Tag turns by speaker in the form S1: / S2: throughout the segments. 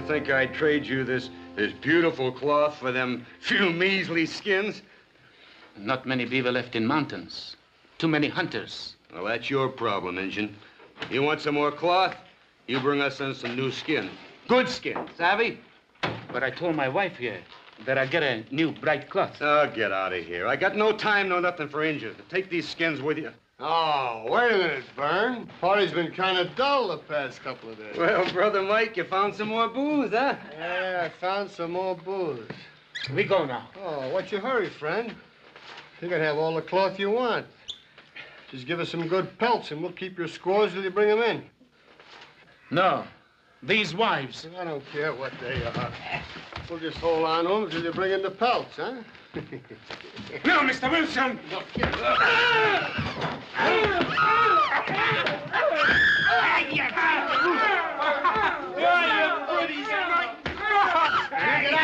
S1: you think I'd trade you this beautiful cloth for them few measly skins?
S2: Not many beaver left in mountains. Too many hunters.
S1: Well, that's your problem, Injun. You want some more cloth? You bring us in some new skin. Good skin, savvy?
S2: But I told my wife here that I'd get a new bright cloth.
S1: Oh, get out of here. I got no time, no nothing for Injuns. Take these skins with you.
S3: Oh, wait a minute, Vern. Party's been kind of dull the past couple of days.
S1: Well, Brother Mike, you found some more booze, huh?
S3: Yeah, I found some more booze.
S2: We go now.
S3: Oh, what's your hurry, friend? You can have all the cloth you want. Just give us some good pelts and we'll keep your squaws till you bring them in.
S2: No. These wives.
S3: I don't care what they are. We'll just hold on to them till you bring in the pelts, huh?
S2: No, Mr. Wilson!
S3: Look, get out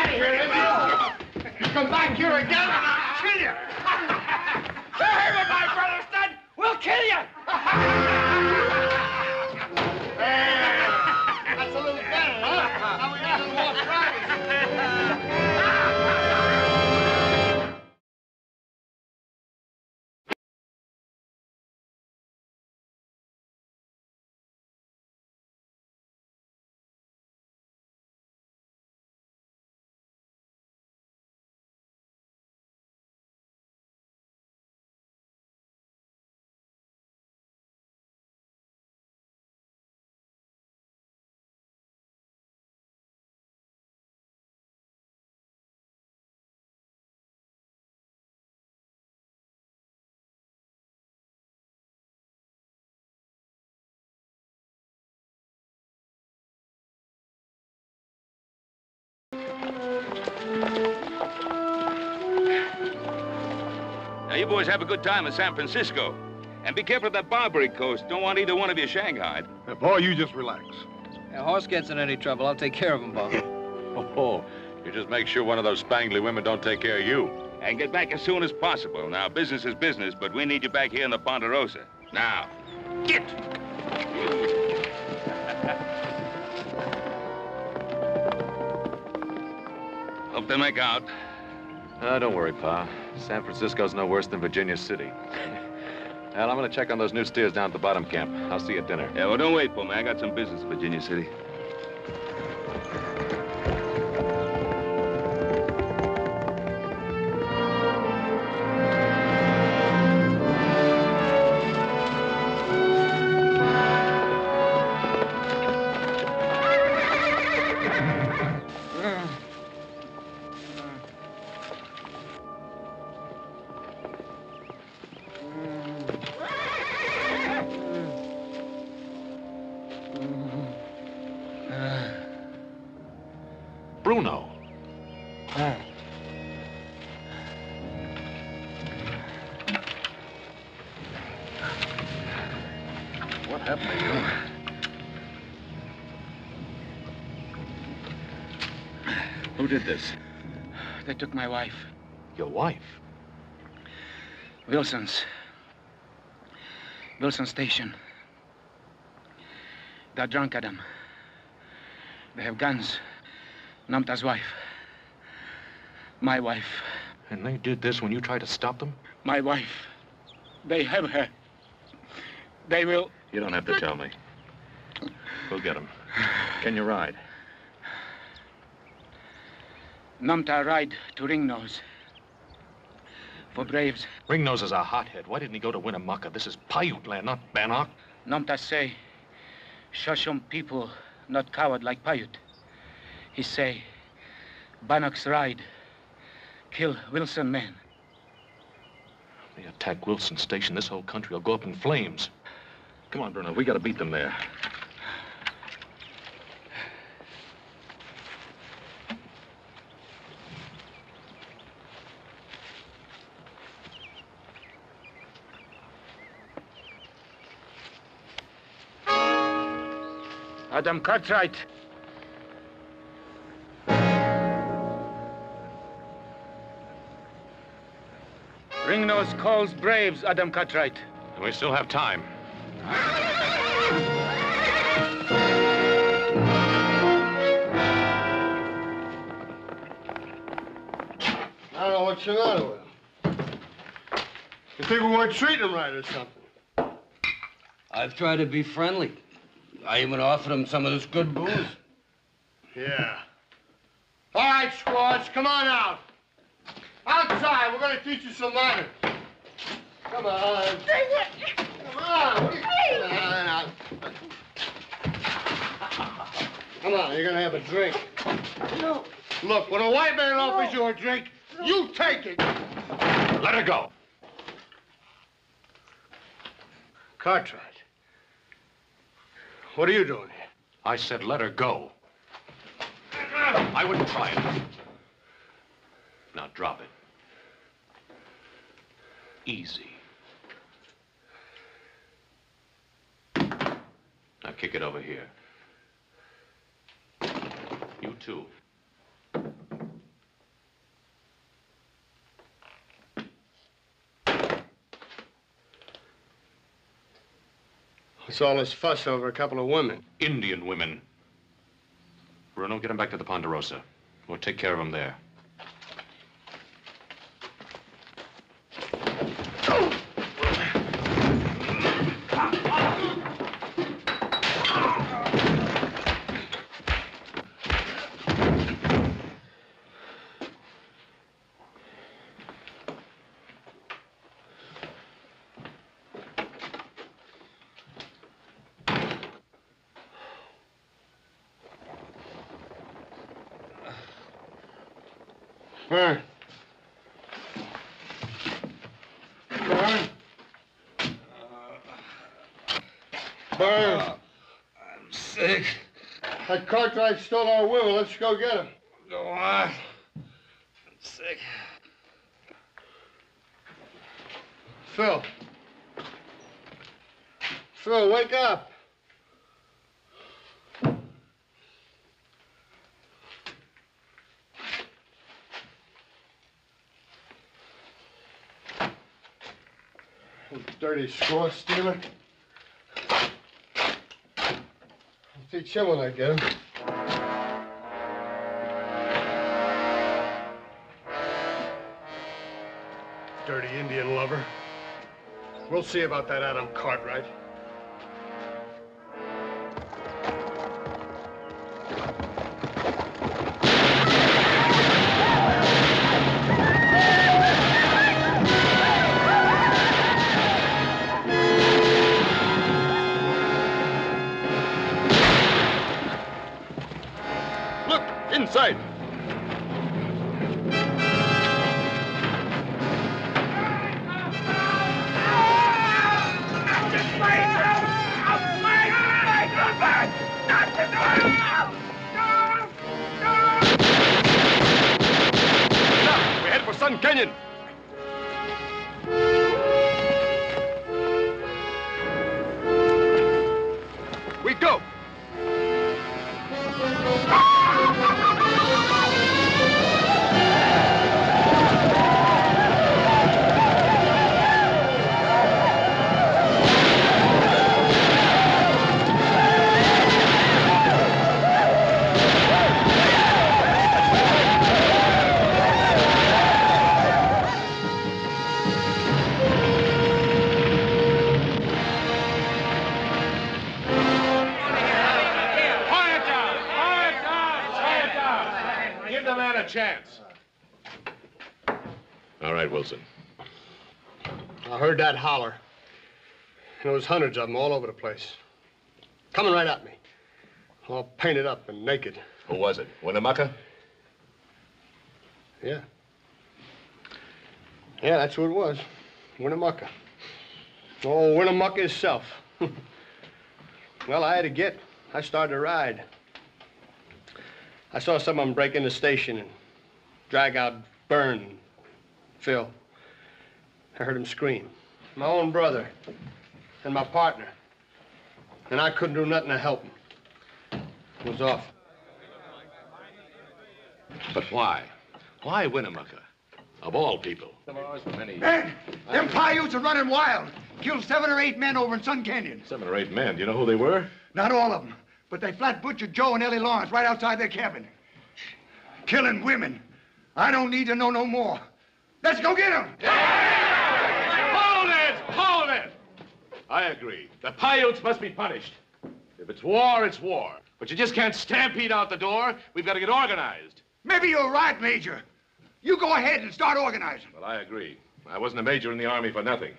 S3: of here, you come back here again and I'll kill you!
S2: Hey, what my brother's done, we'll kill you!
S3: That's a little better, huh? Now we got a little more practice.
S4: Now, you boys have a good time in San Francisco. And be careful of that Barbary Coast. Don't want either one of you shanghaied.
S5: Boy, you just relax.
S6: If horse gets in any trouble, I'll take care of him, Bob.
S7: Oh, you just make sure one of those spangly women don't take care of you.
S4: And get back as soon as possible. Now, business is business, but we need you back here in the Ponderosa. Now, get! Hope they make out.
S7: Don't worry, Pa. San Francisco's no worse than Virginia City. Well, I'm gonna check on those new steers down at the bottom camp. I'll see you at dinner.
S4: Yeah, well, don't wait for me. I got some business in Virginia City.
S7: Bruno. What happened to you?
S2: Who did this? They took my wife.
S7: Your wife?
S2: Wilson's. Wilson Station. They're drunk, Adam. They have guns. Namta's wife. My wife.
S7: And they did this when you tried to stop them?
S2: My wife. They have her. They will...
S7: You don't have to tell me. We'll get them. Can you ride?
S2: Namta ride to Ringnose. For Braves.
S7: Ringnose is a hothead. Why didn't he go to Winnemucca? This is Paiute land, not Bannock.
S2: Namta say, Shoshone people not coward like Paiute. He say, Bannock's ride, kill Wilson men.
S7: They attack Wilson Station, this whole country will go up in flames. Come on, Bruno, we gotta beat them there.
S2: Adam Cartwright. Ringnose calls Braves, Adam Cartwright.
S7: And we still have time.
S3: what's the matter with him? You think we weren't treating him right or something?
S5: I've tried to be friendly. I even offered him some of this good booze.
S3: Yeah. All right, squads, come on out. Outside, we're gonna teach you some manners. Come on. Come on. Come on, you're gonna have a drink. No. Look, when a white man offers you a drink, you take it.
S7: Let her go.
S3: Cartwright, what are you doing here?
S7: I said let her go. I wouldn't try it. Now drop it. Easy. Now kick it over here. You too.
S3: What's all this fuss over a couple of women?
S7: Indian women. Bruno, get him back to the Ponderosa. We'll take care of him there.
S3: Burn. Burn. Burn.
S5: I'm sick.
S3: That Cartwright stole our women. Let's go get him.
S5: Go on. I'm sick.
S3: Phil. Phil, wake up. You dirty score stealer. I'll teach him when I get him. Dirty Indian lover. We'll see about that Adam Cartwright.
S1: Look, inside. We're headed for Sun Canyon. We go.
S7: Chance. All right, Wilson.
S3: I heard that holler. And there was hundreds of them all over the place. Coming right at me. All painted up and naked.
S7: Who was it? Winnemucca?
S3: Yeah. Yeah, that's who it was. Winnemucca. Oh, Winnemucca himself. Well, I had to get. I started to ride. I saw some of them break in the station and drag out Byrne and Phil. I heard them scream. My own brother and my partner. And I couldn't do nothing to help them. It was off.
S7: But why? Why Winnemucca? Of all people.
S8: Man, them Paiutes are running wild. Killed 7 or 8 men over in Sun Canyon.
S7: 7 or 8 men. Do you know who they were?
S8: Not all of them, but they flat butchered Joe and Ellie Lawrence right outside their cabin. Killing women. I don't need to know no more. Let's go get him.
S7: Hold it! Hold it! I agree. The Paiutes must be punished. If it's war, it's war. But you just can't stampede out the door. We've got to get organized.
S8: Maybe you're right, Major. You go ahead and start organizing.
S7: Well, I agree. I wasn't a major in the Army for nothing.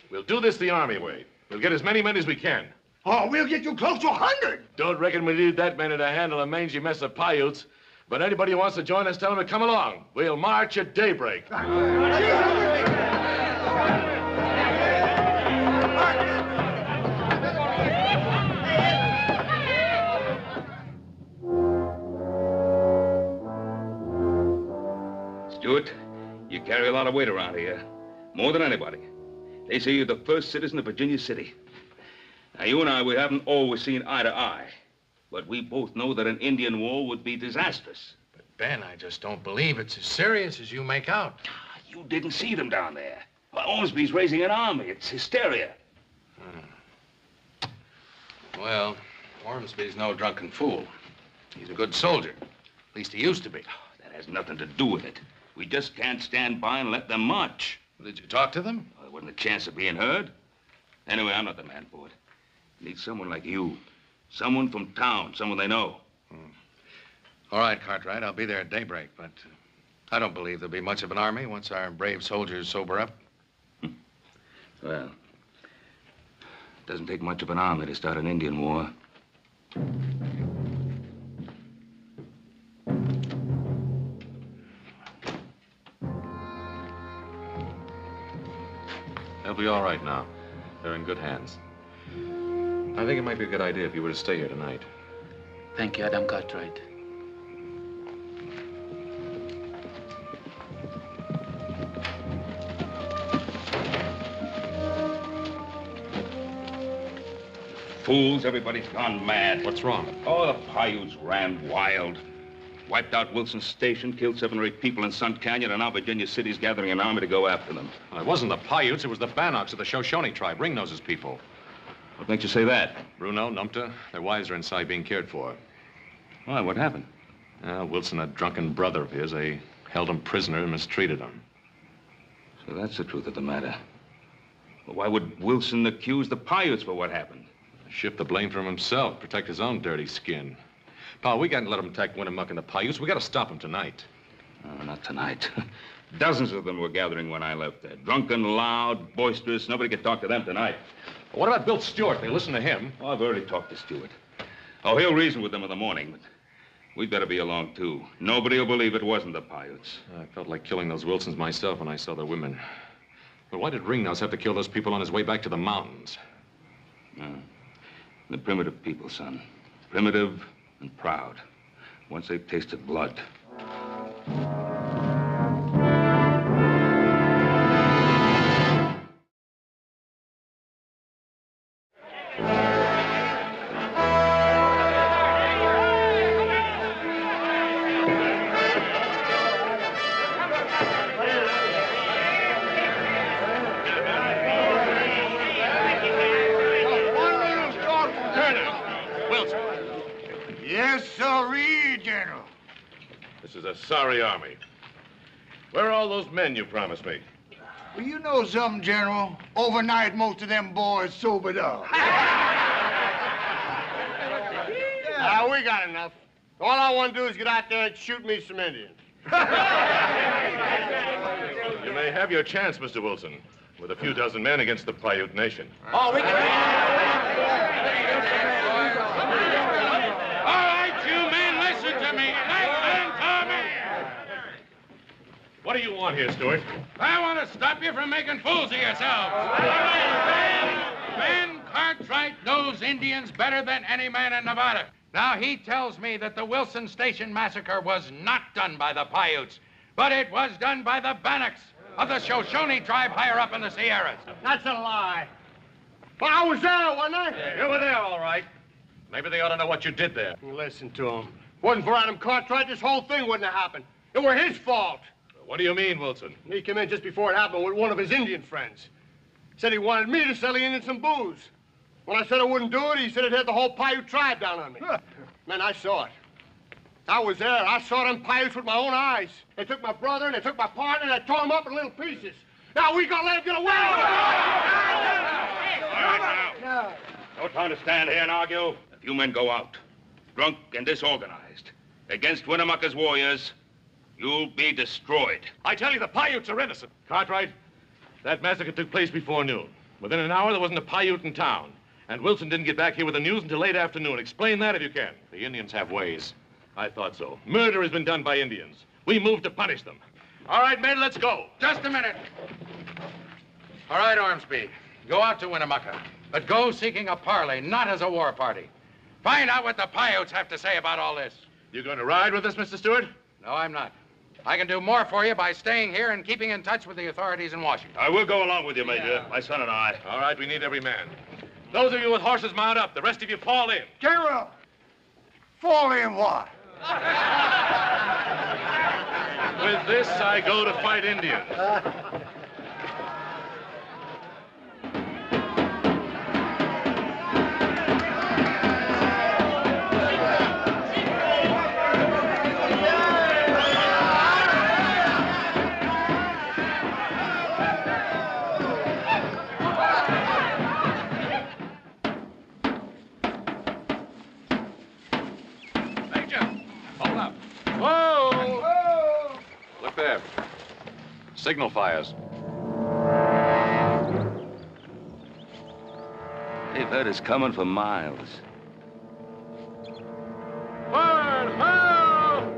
S7: We'll do this the Army way. We'll get as many men as we can.
S8: Oh, we'll get you close to 100.
S7: Don't reckon we need that many to handle a mangy mess of Paiutes. But anybody who wants to join us, tell them to come along. We'll march at daybreak.
S4: Stuart, you carry a lot of weight around here. More than anybody. They say you're the first citizen of Virginia City. Now, you and I, we haven't always seen eye to eye. But we both know that an Indian war would be disastrous.
S9: But, Ben, I just don't believe it's as serious as you make out.
S4: You didn't see them down there. Well, Ormsby's raising an army. It's hysteria.
S9: Well, Ormsby's no drunken fool. He's a good soldier. At least he used to be.
S4: That has nothing to do with it. We just can't stand by and let them march.
S9: Well, did you talk to them?
S4: Well, there wasn't a chance of being heard. Anyway, I'm not the man for it. Need someone like you. Someone from town, someone they know.
S9: All right, Cartwright, I'll be there at daybreak, but I don't believe there'll be much of an army once our brave soldiers sober up.
S4: Well, it doesn't take much of an army to start an Indian war.
S7: They'll be all right now. They're in good hands. I think it might be a good idea if you were to stay here tonight.
S2: Thank you, Adam Cartwright.
S4: Fools, everybody's gone mad.
S7: What's wrong?
S4: Oh, the Paiutes ran wild. Wiped out Wilson's station, killed 7 or 8 people in Sun Canyon, and now Virginia City's gathering an army to go after them.
S7: Well, it wasn't the Paiutes, it was the Bannocks of the Shoshone tribe, Ringnose's people.
S4: What makes you say that?
S7: Bruno, Numta, their wives are inside being cared for.
S4: Why, what happened?
S7: Wilson, a drunken brother of his, they held him prisoner and mistreated him.
S4: So that's the truth of the matter. Well, why would Wilson accuse the Paiutes for what happened?
S7: Shift the blame from himself, protect his own dirty skin. Pa, we can't let him attack Winnemucca and the Paiutes. We got to stop him tonight.
S4: Oh, not tonight. Dozens of them were gathering when I left there. Drunken, loud, boisterous. Nobody could talk to them tonight.
S7: What about Bill Stewart? They listen to him.
S4: Oh, I've already talked to Stewart. Oh, he'll reason with them in the morning, but we'd better be along, too. Nobody will believe it wasn't the Paiutes.
S7: I felt like killing those Wilsons myself when I saw the women. But why did Ringnose have to kill those people on his way back to the mountains?
S4: The primitive people, son. Primitive and proud. Once they've tasted blood.
S8: Yes, sirree, General.
S7: This is a sorry army. Where are all those men you promised me?
S8: Well, you know something, General? Overnight, most of them boys sobered up.
S3: We got enough. All I want to do is get out there and shoot me some Indians.
S7: You may have your chance, Mr. Wilson, with a few dozen men against the Paiute nation.
S3: Oh, we can...
S10: All right, you men, listen to me. Listen to me.
S7: What do you want here, Stewart?
S10: I want to stop you from making fools of yourselves. Ben Cartwright knows Indians better than any man in Nevada. Now, he tells me that the Wilson Station massacre was not done by the Paiutes, but it was done by the Bannocks of the Shoshone tribe higher up in the Sierras.
S3: That's a lie. Well, I was there, wasn't I?
S7: You were there, all right. Maybe they ought to know what you did there.
S3: Listen to him. Wasn't for Adam Cartwright, this whole thing wouldn't have happened. It were his fault.
S7: What do you mean, Wilson?
S3: He came in just before it happened with one of his Indian friends. Said he wanted me to sell the Indians some booze. When I said I wouldn't do it, he said it had the whole Paiute tribe down on me. Man, I saw it. I was there. I saw them Paiutes with my own eyes. They took my brother and they took my partner and they tore him up in little pieces. Now we gonna let him get away with it.
S4: All right, now. No time to stand here and argue. If you men go out, drunk and disorganized, against Winnemucca's warriors, you'll be destroyed.
S7: I tell you, the Paiutes are innocent. Cartwright, that massacre took place before noon. Within an hour, there wasn't a Paiute in town. And Wilson didn't get back here with the news until late afternoon. Explain that if you can. The Indians have ways. I thought so. Murder has been done by Indians. We moved to punish them. All right, men, let's go.
S10: Just a minute. All right, Ormsby. Go out to Winnemucca. But go seeking a parley, not as a war party. Find out what the Paiutes have to say about all this.
S7: You going to ride with us, Mr. Stewart?
S10: No, I'm not. I can do more for you by staying here and keeping in touch with the authorities in Washington.
S4: I will go along with you, Major. My son and I.
S7: All right, we need every man. Those of you with horses, mount up. The rest of you fall in.
S8: General, fall in what?
S7: With this, I go to fight Indians.
S11: Signal fires.
S4: They've heard us coming for miles.
S7: Forward, ho!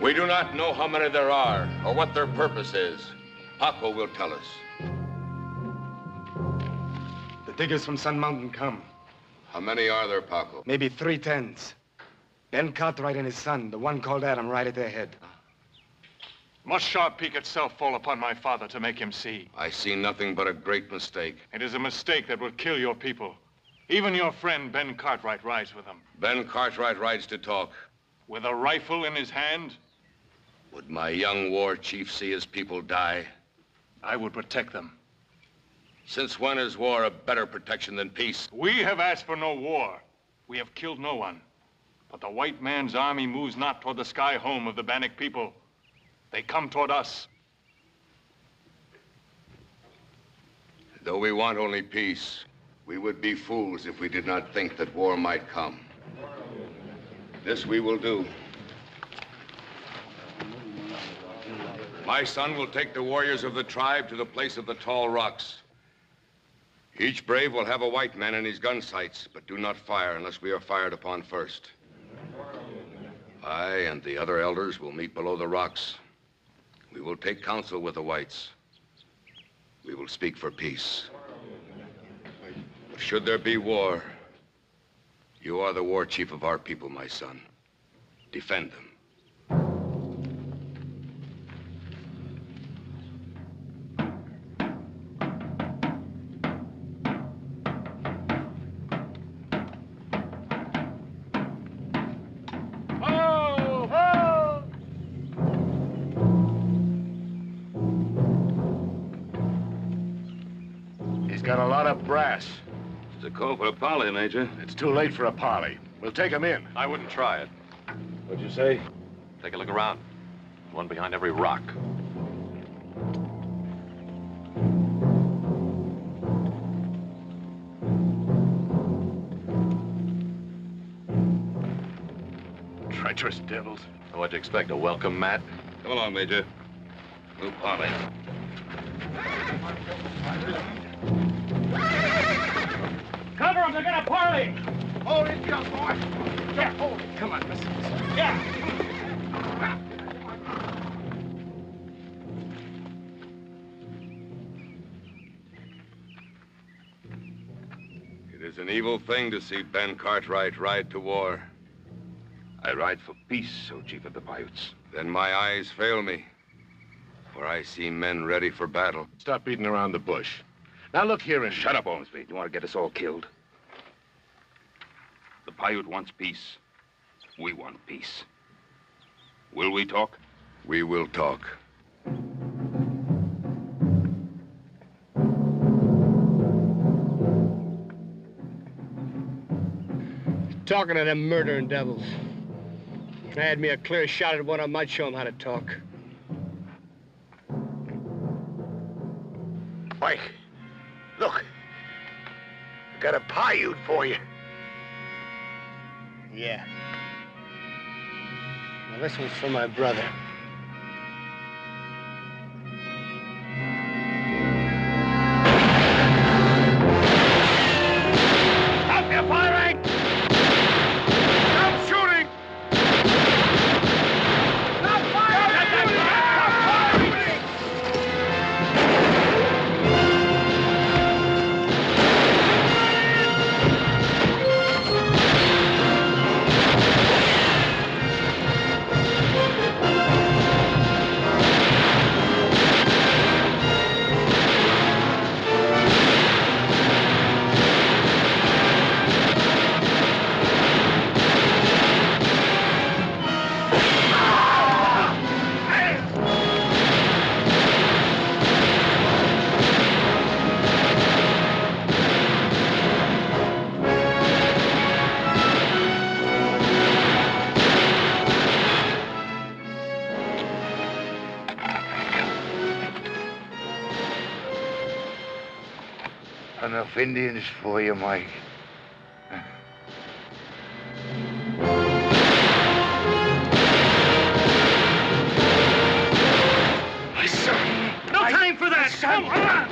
S1: We do not know how many there are or what their purpose is. Paco will tell us.
S12: The diggers from Sun Mountain come.
S1: How many are there, Paco?
S12: Maybe 3 tens. Ben Cartwright and his son, the one called Adam, right at their head.
S13: Must Sharp Peak itself fall upon my father to make him see?
S1: I see nothing but a great mistake.
S13: It is a mistake that will kill your people. Even your friend Ben Cartwright rides with them.
S1: Ben Cartwright rides to talk.
S13: With a rifle in his hand?
S1: Would my young war chief see his people die?
S13: I would protect them.
S1: Since when is war a better protection than peace?
S13: We have asked for no war. We have killed no one. But the white man's army moves not toward the sky home of the Bannock people. They come toward us.
S1: Though we want only peace, we would be fools if we did not think that war might come. This we will do. My son will take the warriors of the tribe to the place of the tall rocks. Each brave will have a white man in his gun sights, but do not fire unless we are fired upon first. I and the other elders will meet below the rocks. We will take counsel with the whites. We will speak for peace. Should there be war, you are the war chief of our people, my son. Defend them.
S7: Got a lot of brass.
S4: It's a call for a parley, Major.
S7: It's too late for a parley. We'll take him in.
S11: I wouldn't try it.
S7: What'd you say?
S11: Take a look around. One behind every rock.
S7: Treacherous devils.
S11: What'd you expect, a welcome mat?
S4: Come along, Major. We'll parley.
S10: Cover them, they're gonna parley!
S8: Hold it, young boy.
S10: Yeah, hold it.
S12: Come on, listen.
S10: Yeah.
S1: It is an evil thing to see Ben Cartwright ride to war.
S4: I ride for peace, O Chief of the Paiutes.
S1: Then my eyes fail me, for I see men ready for battle.
S7: Stop beating around the bush. Now look here and...
S4: Shut up, Ormsby. You want to get us all killed? The Paiute wants peace. We want peace. Will we talk?
S1: We will talk.
S3: Talking to them murdering devils. If I had me a clear shot at one, I might show them how to talk.
S8: Mike, look. I got a Paiute for you.
S3: Yeah. Now, this one's for my brother.
S8: Stop your firing! Stop shooting! Stop firing! Stop firing! Enough Indians for you, Mike.
S3: My son! No time for that! Come on!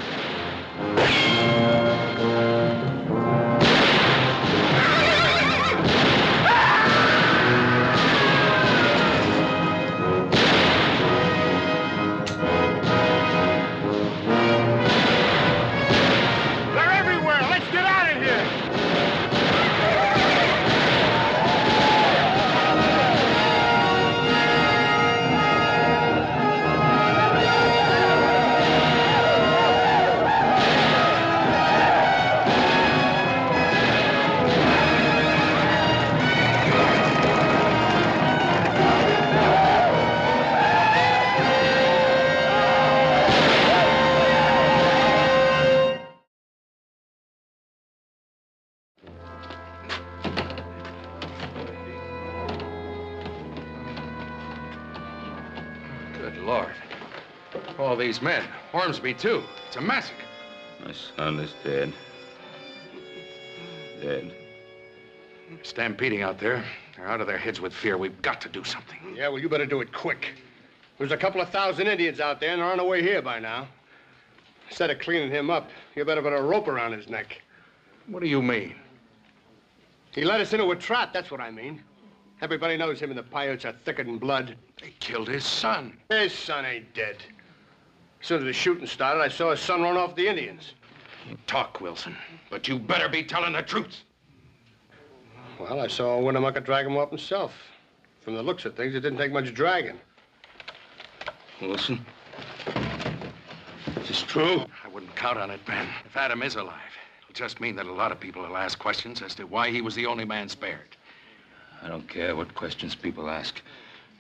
S9: All these men. Ormsby, too. It's a massacre.
S4: My son is dead. Dead.
S9: Stampeding out there. They're out of their heads with fear. We've got to do something.
S3: Yeah, well, you better do it quick. There's a couple of thousand Indians out there, and they're on their way here by now. Instead of cleaning him up, you better put a rope around his neck.
S9: What do you mean?
S3: He led us into a trap, that's what I mean. Everybody knows him and the Paiutes are thicker than blood.
S9: They killed his son.
S3: His son ain't dead. As soon as the shooting started, I saw his son run off the Indians.
S9: Talk, Wilson, but you better be telling the truth.
S3: Well, I saw Winnemucca drag him off himself. From the looks of things, it didn't take much dragging.
S4: Wilson, is this true?
S9: I wouldn't count on it, Ben. If Adam is alive, it'll just mean that a lot of people will ask questions as to why he was the only man spared.
S4: I don't care what questions people ask,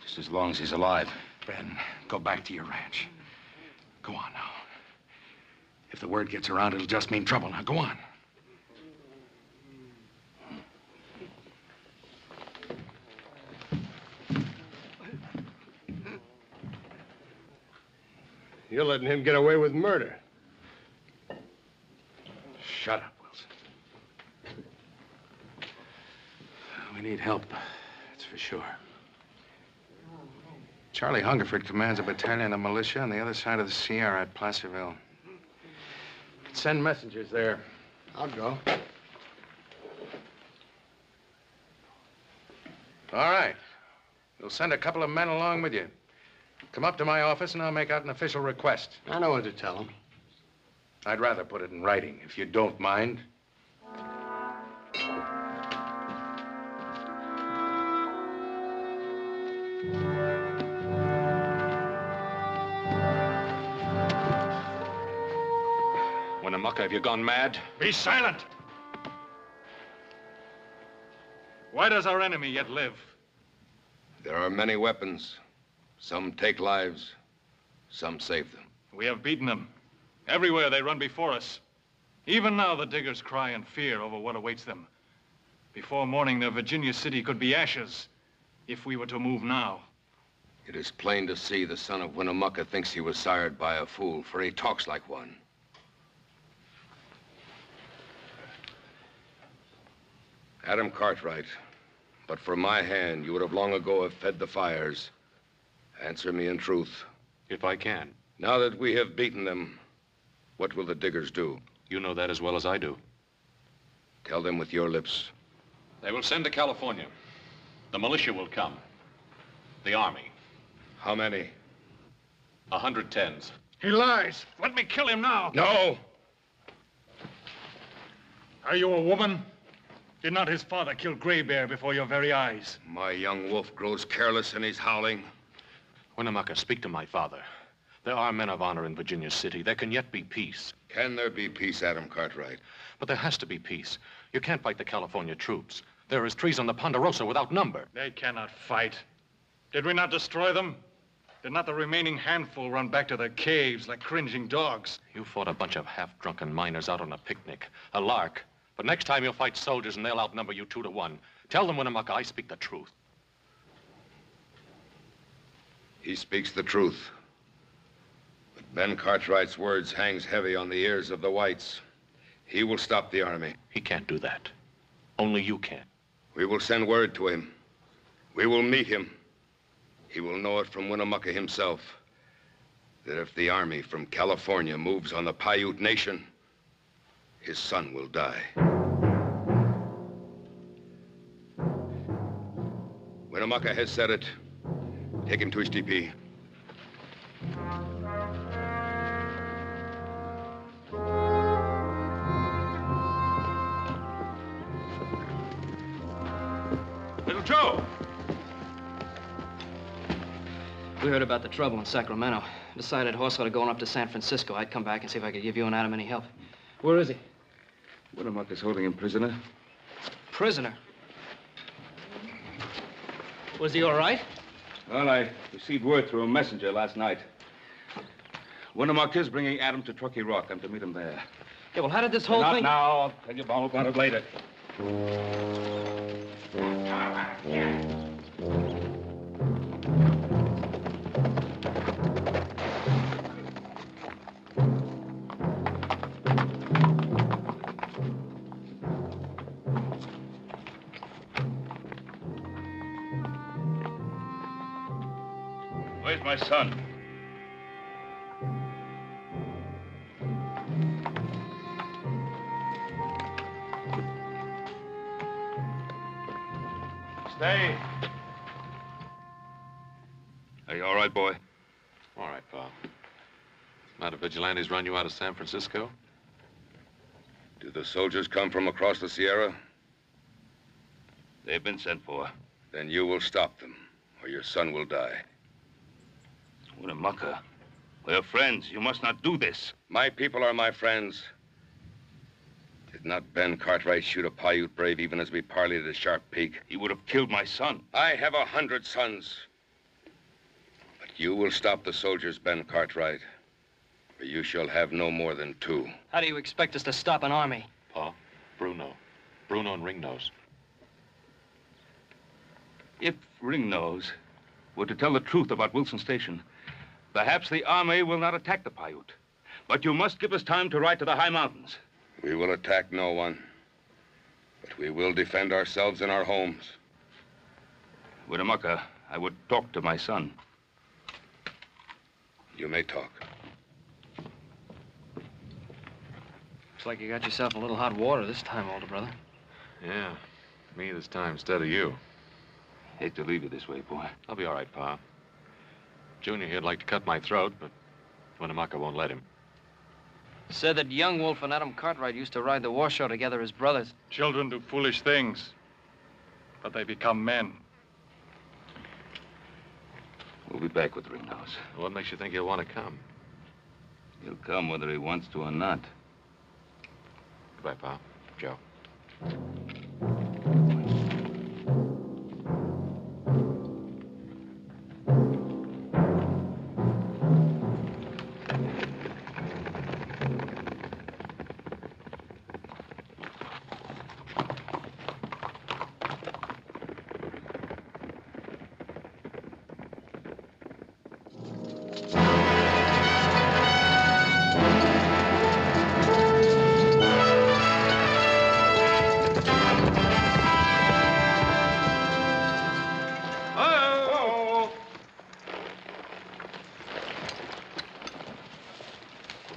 S4: just as long as he's alive.
S9: Ben, go back to your ranch. Go on now. If the word gets around, it'll just mean trouble. Now, go on.
S3: You're letting him get away with murder.
S9: Shut up, Wilson. We need help, that's for sure. Charlie Hungerford commands a battalion of militia on the other side of the Sierra at Placerville. Send messengers there.
S3: I'll go.
S9: All right. You'll send a couple of men along with you. Come up to my office and I'll make out an official request.
S3: I know what to tell them.
S9: I'd rather put it in writing, if you don't mind.
S11: Winnemucca, have you gone mad?
S13: Be silent! Why does our enemy yet live?
S1: There are many weapons. Some take lives, some save them.
S13: We have beaten them. Everywhere they run before us. Even now, the diggers cry in fear over what awaits them. Before morning, their Virginia city could be ashes if we were to move now.
S1: It is plain to see the son of Winnemucca thinks he was sired by a fool, for he talks like one. Adam Cartwright, but for my hand, you would have long ago have fed the fires. Answer me in truth.
S11: If I can.
S1: Now that we have beaten them, what will the diggers do?
S11: You know that as well as I do.
S1: Tell them with your lips.
S11: They will send to California. The militia will come. The army.
S1: How many?
S11: 110s.
S13: He lies. Let me kill him now.
S1: No!
S13: Are you a woman? Did not his father kill Gray Bear before your very eyes?
S1: My young wolf grows careless and he's howling.
S11: Winnemucca, speak to my father. There are men of honor in Virginia City. There can yet be peace.
S1: Can there be peace, Adam Cartwright?
S11: But there has to be peace. You can't fight the California troops. There is trees on the Ponderosa without number.
S13: They cannot fight. Did we not destroy them? Did not the remaining handful run back to their caves like cringing dogs?
S11: You fought a bunch of half-drunken miners out on a picnic. A lark. But next time you'll fight soldiers and they'll outnumber you 2 to 1. Tell them, Winnemucca, I speak the truth.
S1: He speaks the truth. But Ben Cartwright's words hangs heavy on the ears of the whites. He will stop the army.
S11: He can't do that. Only you can.
S1: We will send word to him. We will meet him. He will know it from Winnemucca himself that if the army from California moves on the Paiute nation, his son will die. Winnemucca has said it. Take him to his DP.
S4: Little Joe!
S6: We heard about the trouble in Sacramento. Decided horse ought to going up to San Francisco. I'd come back and see if I could give you and Adam any help. Where is he?
S4: Winnemucca's holding him prisoner.
S6: Prisoner? Was he all right?
S4: Well, I received word through a messenger last night. Winnemucca's bringing Adam to Truckee Rock. I'm to meet him there.
S6: Yeah, well, how did this whole
S4: Not
S6: thing...
S4: now. I'll tell you all about it later. Where's my son? Stay. Are you all right, boy?
S11: All right, Pa. Not a vigilantes run you out of San Francisco?
S1: Do the soldiers come from across the Sierra?
S4: They've been sent for.
S1: Then you will stop them, or your son will die.
S4: Winnemucca, we're friends. You must not do this.
S1: My people are my friends. Did not Ben Cartwright shoot a Paiute brave even as we parleyed at Sharp Peak?
S4: He would have killed my son.
S1: I have 100 sons. But you will stop the soldiers, Ben Cartwright, or you shall have no more than 2.
S6: How do you expect us to stop an army?
S11: Pa, Bruno. Bruno and Ringnose.
S4: If Ringnose were to tell the truth about Wilson Station, perhaps the army will not attack the Paiute. But you must give us time to ride to the high mountains.
S1: We will attack no one. But we will defend ourselves in our homes.
S4: Winnemucca, I would talk to my son.
S1: You may talk.
S6: Looks like you got yourself a little hot water this time, older brother.
S11: Yeah, me this time instead of you.
S4: Hate to leave you this way, boy.
S11: I'll be all right, Pa. Junior here'd like to cut my throat, but Winnemucca won't let him.
S6: Said that young Wolf and Adam Cartwright used to ride the war show together as brothers.
S13: Children do foolish things, but they become men.
S4: We'll be back with Ringnose.
S11: What makes you think he'll want to come?
S4: He'll come whether he wants to or not.
S11: Goodbye, Pa. Joe.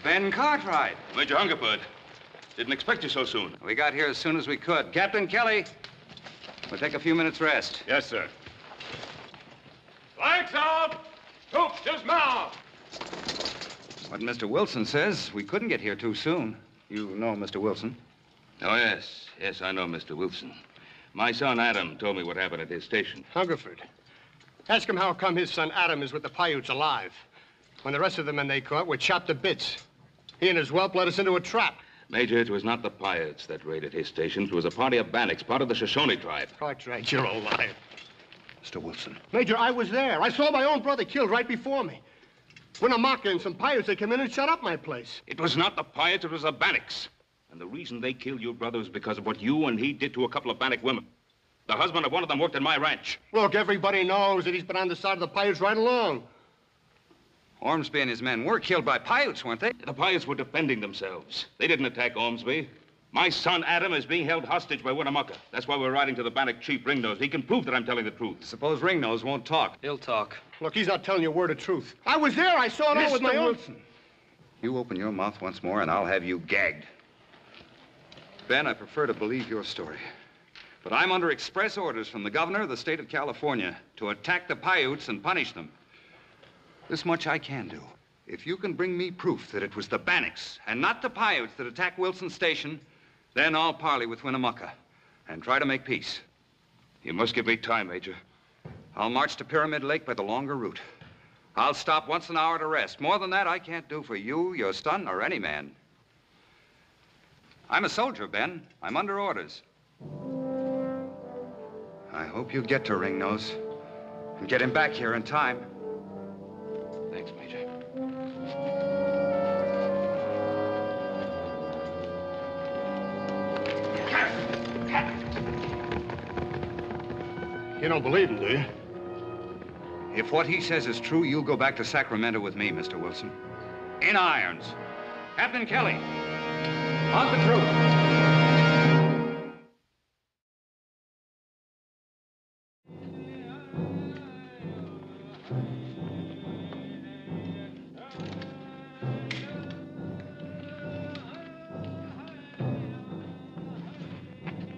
S14: Ben Cartwright.
S4: Major Hungerford. Didn't expect you so soon.
S14: We got here as soon as we could. Captain Kelly, we'll take a few minutes rest.
S7: Yes, sir. Lights out! Troops, dismount!
S14: What Mr. Wilson says, we couldn't get here too soon. You know Mr. Wilson?
S4: Oh, yes. Yes, I know Mr. Wilson. My son Adam told me what happened at his station.
S3: Hungerford. Ask him how come his son Adam is with the Paiutes alive, when the rest of the men they caught were chopped to bits. He and his whelp led us into a trap.
S4: Major, it was not the Paiutes that raided his station. It was a party of Bannocks, part of the Shoshone tribe.
S3: Cartwright, you're a liar. Mr. Wilson. Major, I was there. I saw my own brother killed right before me. Winnemucca and some Paiutes, they came in and shut up my place.
S4: It was not the Paiutes, it was the Bannocks. And the reason they killed your brother was because of what you and he did to a couple of Bannock women. The husband of one of them worked at my ranch.
S3: Look, everybody knows that he's been on the side of the Paiutes right along.
S14: Ormsby and his men were killed by Paiutes, weren't they?
S4: The Paiutes were defending themselves. They didn't attack Ormsby. My son, Adam, is being held hostage by Winnemucca. That's why we're riding to the Bannock chief, Ringnose. He can prove that I'm telling the truth.
S14: Suppose Ringnose won't talk.
S6: He'll talk.
S3: Look, he's not telling you a word of truth. I was there. I saw it all with my own...
S14: Wilson. You open your mouth once more, and I'll have you gagged. Ben, I prefer to believe your story. But I'm under express orders from the governor of the state of California to attack the Paiutes and punish them. This much I can do. If you can bring me proof that it was the Bannocks and not the Paiutes that attacked Wilson's station, then I'll parley with Winnemucca and try to make peace.
S4: You must give me time, Major.
S14: I'll march to Pyramid Lake by the longer route. I'll stop once an hour to rest. More than that, I can't do for you, your son, or any man. I'm a soldier, Ben. I'm under orders. I hope you get to Ringnose and get him back here in time.
S4: Thanks, Major.
S3: You don't believe him, do you?
S14: If what he says is true, you'll go back to Sacramento with me, Mr. Wilson. In irons. Captain Kelly, on the truth.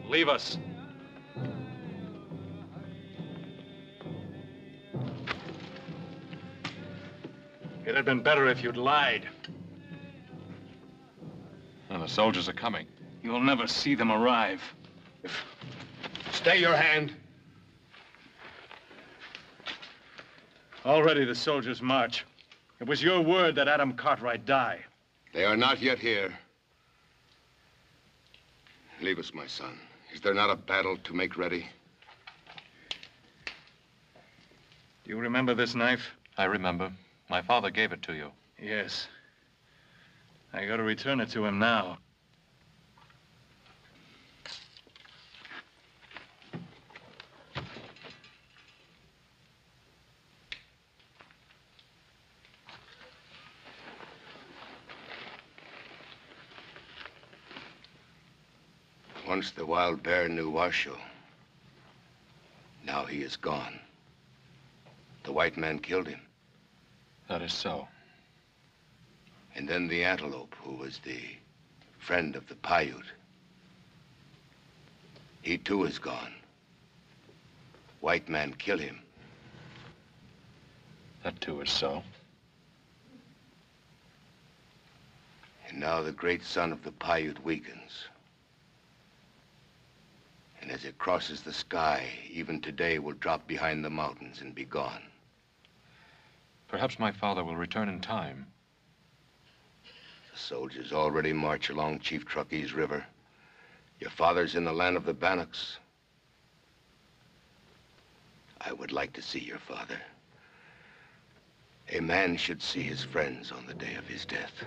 S13: Leave us. It had been better if you'd lied.
S11: And the soldiers are coming.
S13: You'll never see them arrive.
S3: Stay your hand.
S13: Already the soldiers march. It was your word that Adam Cartwright die.
S1: They are not yet here. Leave us, my son. Is there not a battle to make ready?
S13: Do you remember this knife?
S11: I remember. My father gave it to you.
S13: Yes. I gotta return it to him now.
S1: Once the wild bear knew Washoe. Now he is gone. The white man killed him.
S11: That is so.
S1: And then the antelope, who was the friend of the Paiute. He too is gone. White man kill him.
S11: That too is so.
S1: And now the great sun of the Paiute weakens. And as it crosses the sky, even today will drop behind the mountains and be gone.
S11: Perhaps my father will return in time.
S1: The soldiers already march along Chief Truckee's River. Your father's in the land of the Bannocks. I would like to see your father. A man should see his friends on the day of his death.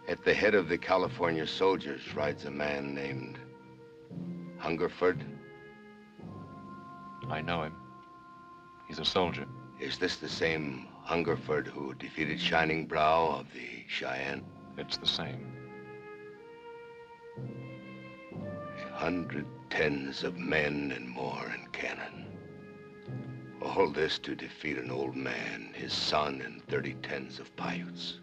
S1: At the head of the California soldiers rides a man named Hungerford.
S11: I know him. He's a soldier.
S1: Is this the same Hungerford who defeated Shining Brow of the Cheyenne?
S11: It's the same.
S1: 100 tens of men and more in cannon. All this to defeat an old man, his son, and 30 tens of Paiutes.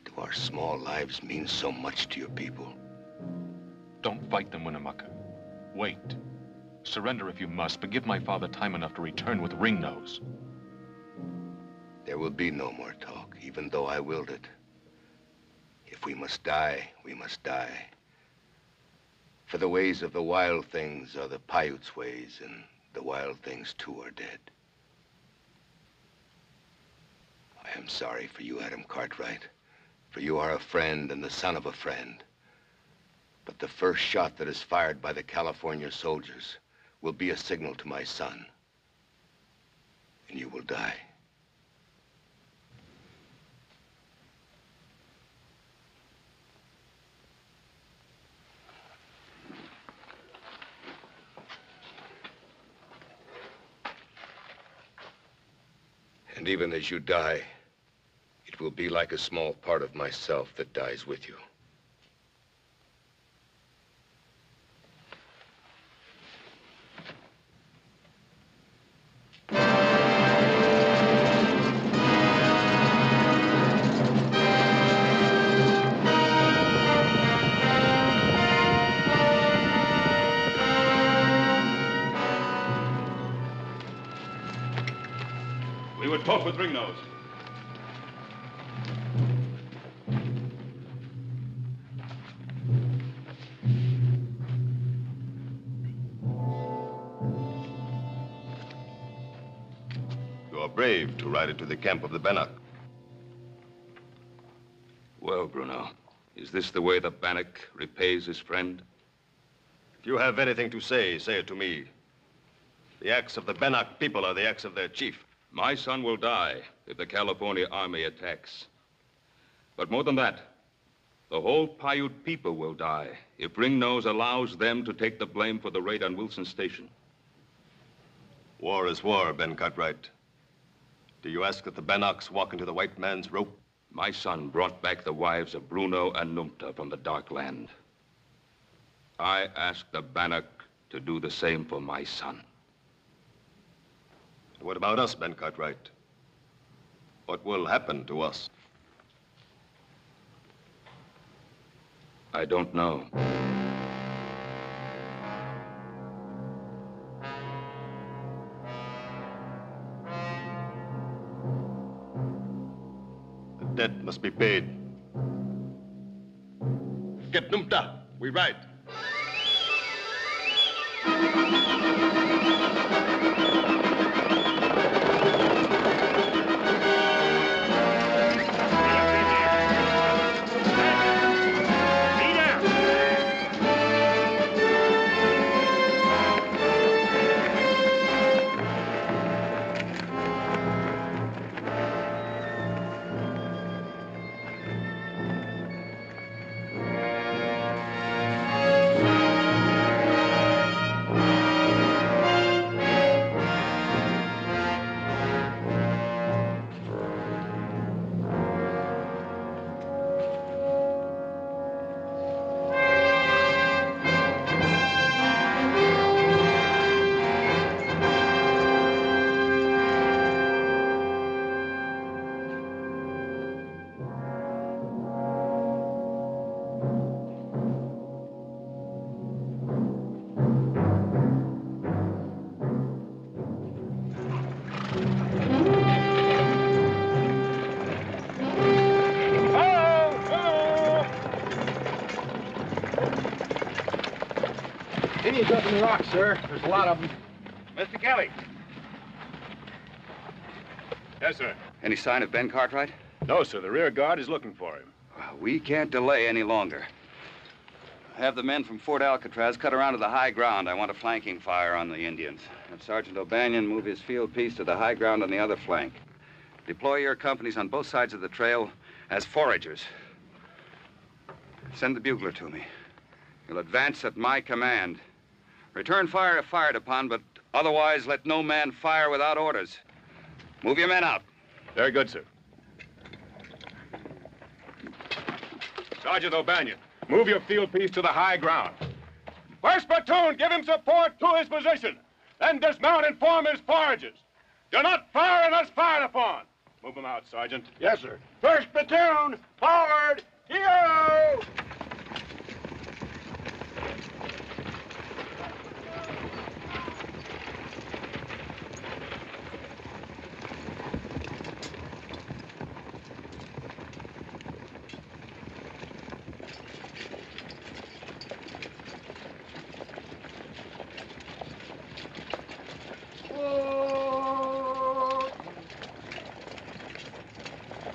S1: Do our small lives mean so much to your people?
S11: Don't fight them, Winnemucca. Wait. Surrender if you must, but give my father time enough to return with Ringnose.
S1: There will be no more talk, even though I willed it. If we must die, we must die. For the ways of the wild things are the Paiutes' ways, and the wild things too are dead. I am sorry for you, Adam Cartwright, for you are a friend and the son of a friend. But the first shot that is fired by the California soldiers will be a signal to my son, and you will die. And even as you die, it will be like a small part of myself that dies with you.
S4: We would talk with Ringnose.
S15: You are brave to ride into the camp of the Bannock.
S4: Well, Bruno, is this the way the Bannock repays his friend?
S15: If you have anything to say, say it to me. The acts of the Bannock people are the acts of their chief.
S4: My son will die if the California army attacks. But more than that, the whole Paiute people will die if Ringnose allows them to take the blame for the raid on Wilson Station.
S15: War is war, Ben Cartwright. Do you ask that the Bannocks walk into the white man's rope?
S4: My son brought back the wives of Bruno and Numta from the Dark Land. I ask the Bannock to do the same for my son.
S15: What about us, Ben Cartwright? What will happen to us?
S4: I don't know.
S15: The debt must be paid. Get Numta. We ride.
S3: Indians up in the rocks, sir. There's a lot of them.
S7: Mr. Kelly. Yes, sir.
S14: Any sign of Ben Cartwright?
S7: No, sir. The rear guard is looking for him.
S14: Well, we can't delay any longer. Have the men from Fort Alcatraz cut around to the high ground. I want a flanking fire on the Indians. Have Sergeant O'Banion move his field piece to the high ground on the other flank. Deploy your companies on both sides of the trail as foragers. Send the bugler to me. You'll advance at my command. Return fire if fired upon, but otherwise let no man fire without orders. Move your men out.
S7: Very good, sir. Sergeant O'Banion, move your field piece to the high ground.
S16: First platoon, give him support to his position. Then dismount and form his forages. Do not fire unless fired upon. Move them out, Sergeant.
S8: Yes, sir. First platoon, forward. Yo!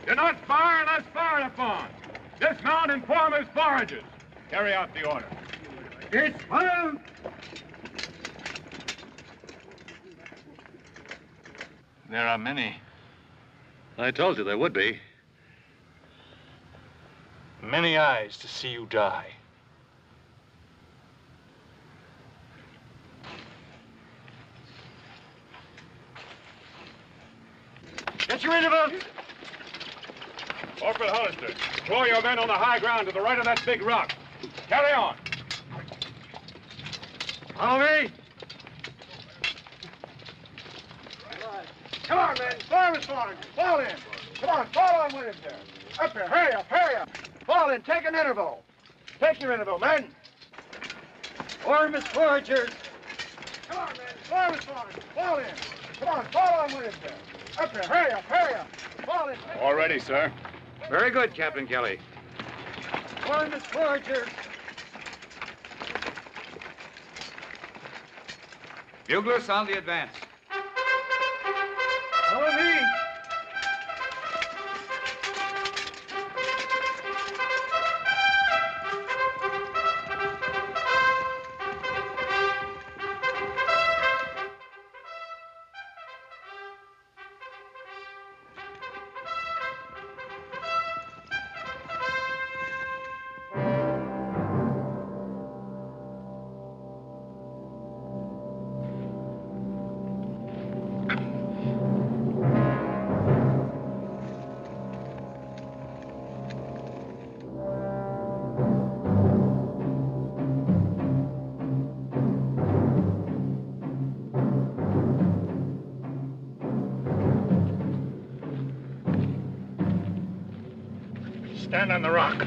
S16: Do not fire unless fired upon. Dismount and form his forages. Carry out the order.
S8: Dismount!
S13: There are many.
S11: I told you there would be.
S13: Many eyes to see you die.
S8: Get your interval!
S16: Corporal Hollister, deploy your men on the high ground to the right of that big rock. Carry on.
S8: Follow me. Come on, men. Form is formed. Fall in. Come on, fall on with him there. Up there. Hurry up, hurry up. Fall in. Take an interval. Take your interval, men. Form is foragers. Come on, men. Form is formed. Fall in. Come on, fall on with him there. Up there. Hurry up, hurry up. Fall in.
S16: All ready, sir.
S7: Very good, Captain Kelly.
S8: Form is foragers.
S14: Buglers, sound the advance.
S8: Follow me.
S16: Stand on the rock.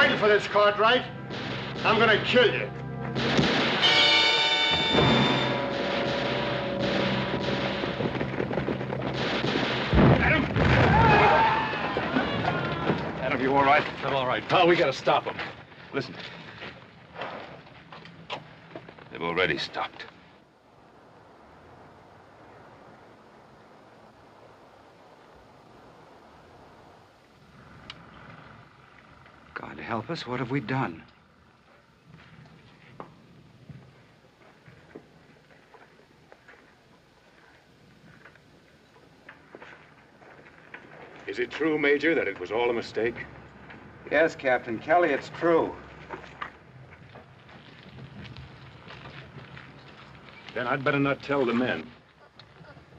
S3: begging for this, Cartwright. I'm gonna kill you.
S11: Adam, you all right? I'm all right. Pal, we gotta stop him.
S4: Listen. They've already stopped.
S14: God help us, what have we done?
S16: Is it true, Major, that it was all a mistake?
S14: Yes, Captain Kelly, it's true.
S16: Then I'd better not tell the men.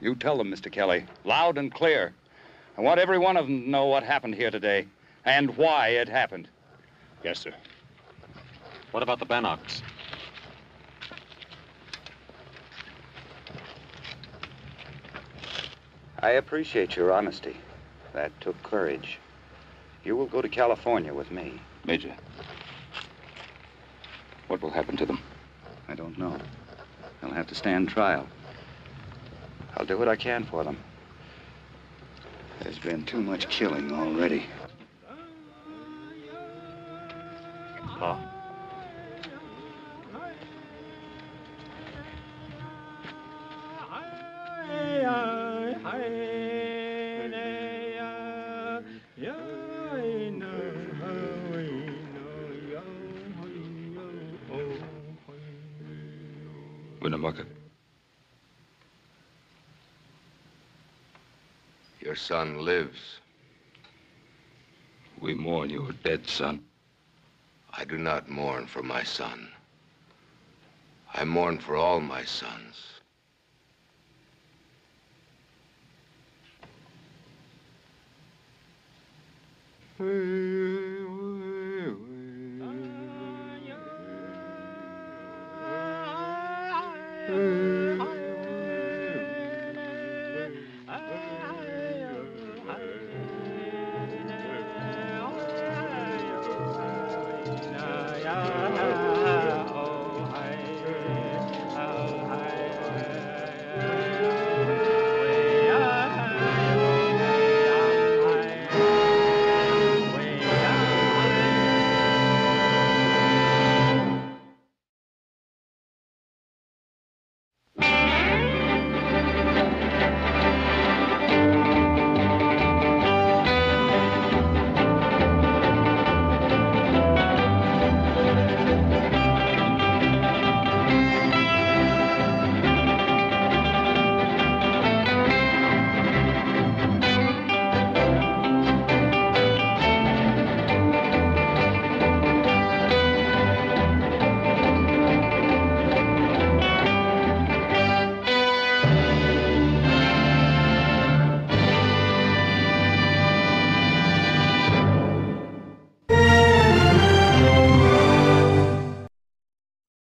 S14: You tell them, Mr. Kelly, loud and clear. I want every one of them to know what happened here today and why it happened.
S16: Yes, sir.
S11: What about the Bannocks?
S14: I appreciate your honesty. That took courage. You will go to California with me.
S4: Major, what will happen to them?
S14: I don't know. They'll have to stand trial. I'll do what I can for them. There's been too much killing already.
S11: Oh.
S1: Winnemucca. Your son lives.
S4: We mourn your dead son.
S1: I do not mourn for my son. I mourn for all my sons.
S3: Hey.